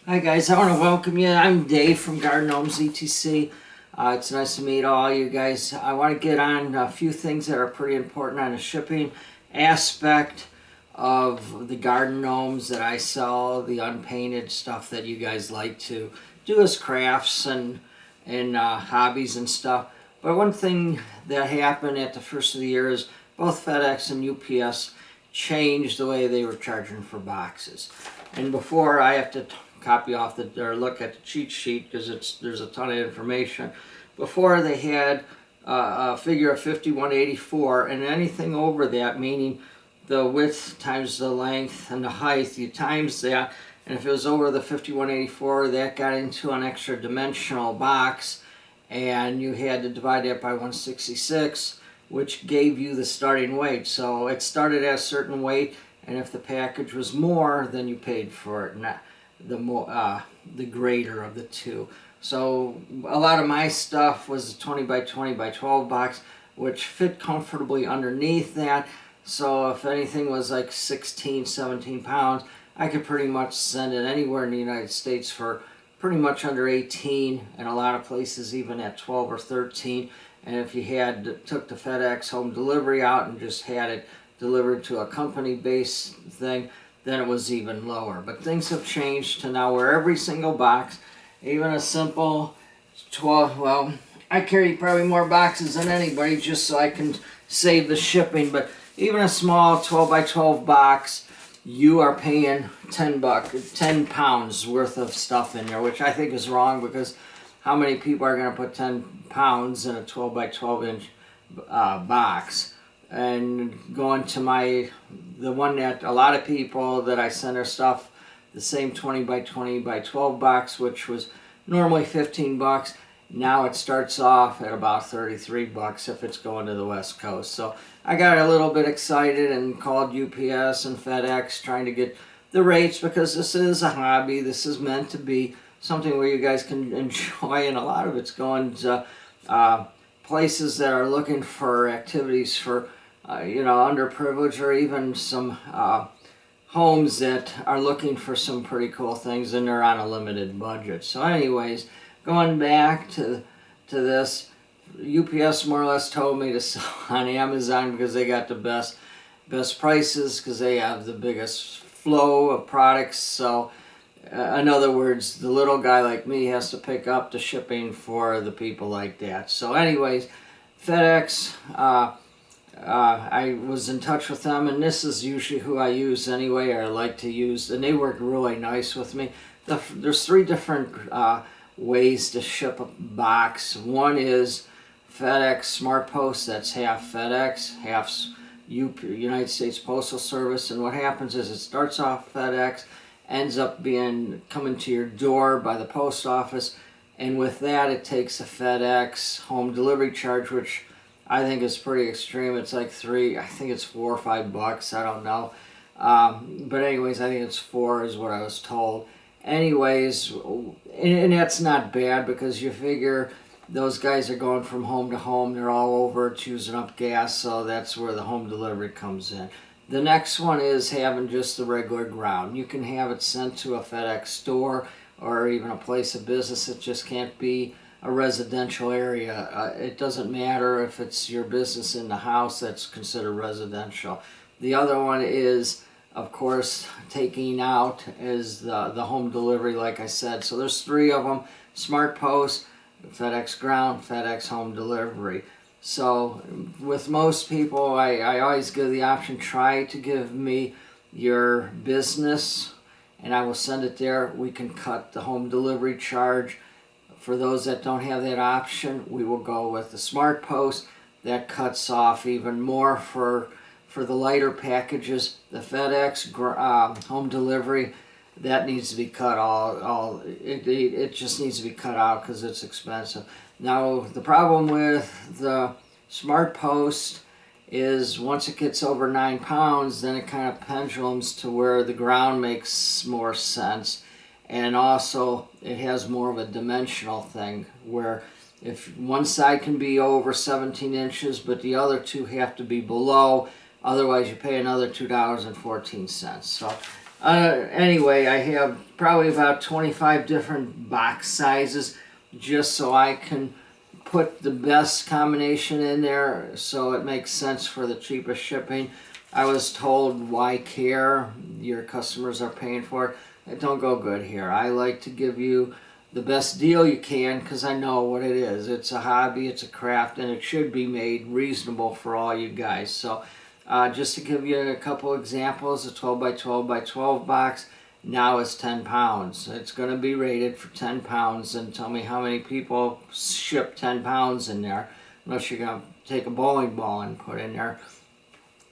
Hi guys, I want to welcome you. I'm Dave from Garden Gnomes Etc. It's nice to meet all you guys. I want to get on a few things that are pretty important on the shipping aspect of the garden gnomes that I sell, the unpainted stuff that you guys like to do as crafts and hobbies and stuff. But one thing that happened at the first of the year is both FedEx and UPS changed the way they were charging for boxes. And before, I have to copy off or look at the cheat sheet because there's a ton of information. Before, they had a figure of 5184, and anything over that, meaning the width times the length and the height, you times that, and if it was over the 5184, that got into an extra dimensional box, and you had to divide that by 166, which gave you the starting weight. So it started at a certain weight, and if the package was more, then you paid for it, not the greater of the two. So a lot of my stuff was a 20 by 20 by 12 box, which fit comfortably underneath that. So if anything was like 16, 17 pounds, I could pretty much send it anywhere in the United States for pretty much under 18, and a lot of places even at 12 or 13. And if you took the FedEx home delivery out and just had it delivered to a company-based thing, then it was even lower. But things have changed to now where every single box, even a simple 12, well, I carry probably more boxes than anybody just so I can save the shipping, but even a small 12 by 12 box, you are paying 10 pounds worth of stuff in there, which I think is wrong, because how many people are going to put 10 pounds in a 12 by 12 inch box? And going to the one that a lot of people that I send their stuff, the same 20 by 20 by 12 box, which was normally 15 bucks. Now it starts off at about 33 bucks if it's going to the West Coast. So I got a little bit excited and called UPS and FedEx trying to get the rates, because this is a hobby. This is meant to be something where you guys can enjoy, and a lot of it's going to places that are looking for activities for underprivileged, or even some homes that are looking for some pretty cool things, and they're on a limited budget. So anyways, going back to this, UPS more or less told me to sell on Amazon because they got the best prices, because they have the biggest flow of products. So in other words, the little guy like me has to pick up the shipping for the people like that. So anyways, FedEx, I was in touch with them, and this is usually who I use anyway, or I like to use, and they work really nice with me. There's three different ways to ship a box. One is FedEx Smart Post, that's half FedEx, half United States Postal Service, and what happens is it starts off FedEx, ends up coming to your door by the post office, and with that it takes a FedEx home delivery charge, which I think is pretty extreme. It's like I think it's $4 or $5, I don't know. But anyways, I think it's 4 is what I was told. Anyways, and that's not bad, because you figure those guys are going from home to home. They're all over choosing up gas, so that's where the home delivery comes in. The next one is having just the regular ground. You can have it sent to a FedEx store or even a place of business. It just can't be a residential area. It doesn't matter if it's your business in the house, that's considered residential. The other one is, of course, taking out is the home delivery, like I said. So there's three of them: Smart Post, FedEx Ground, FedEx Home Delivery. So with most people, I always give the option, try to give me your business and I will send it there. We can cut the home delivery charge. For those that don't have that option, we will go with the Smart Post. That cuts off even more for the lighter packages. The FedEx home delivery, that needs to be cut it just needs to be cut out because it's expensive. Now the problem with the Smart Post is once it gets over 9 pounds, then it kind of pendulums to where the ground makes more sense. And also it has more of a dimensional thing, where if one side can be over 17 inches but the other two have to be below, otherwise you pay another $2.14. So Anyway, I have probably about 25 different box sizes just so I can put the best combination in there so it makes sense for the cheapest shipping. I was told, why care? Your customers are paying for it. It don't go good here. I like to give you the best deal you can because I know what it is. It's a hobby, it's a craft, and it should be made reasonable for all you guys. So just to give you a couple examples, a 12 by 12 by 12 box now is 10 pounds. It's going to be rated for 10 pounds, and tell me how many people ship 10 pounds in there, unless you're going to take a bowling ball and put in there.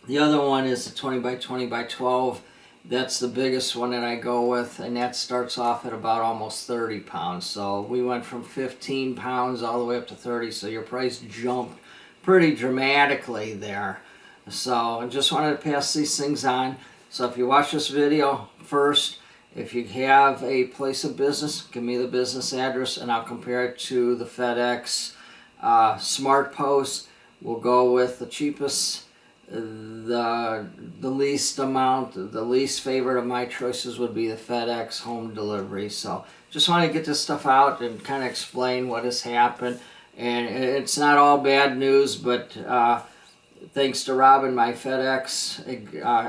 The other one is the 20 by 20 by 12. That's the biggest one that I go with, and that starts off at about almost 30 pounds. So we went from 15 pounds all the way up to 30, so your price jumped pretty dramatically there. So I just wanted to pass these things on. So if you watch this video first, if you have a place of business, give me the business address and I'll compare it to the FedEx Smart Post. We'll go with the cheapest, the least amount, the least favorite of my choices would be the FedEx home delivery. So just want to get this stuff out and kind of explain what has happened. And it's not all bad news, but thanks to Robin, my FedEx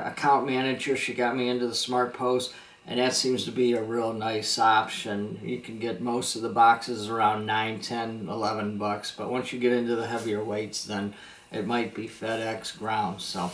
account manager, she got me into the Smart Post, and that seems to be a real nice option. You can get most of the boxes around $9, $10, $11, but once you get into the heavier weights, then it might be FedEx ground. So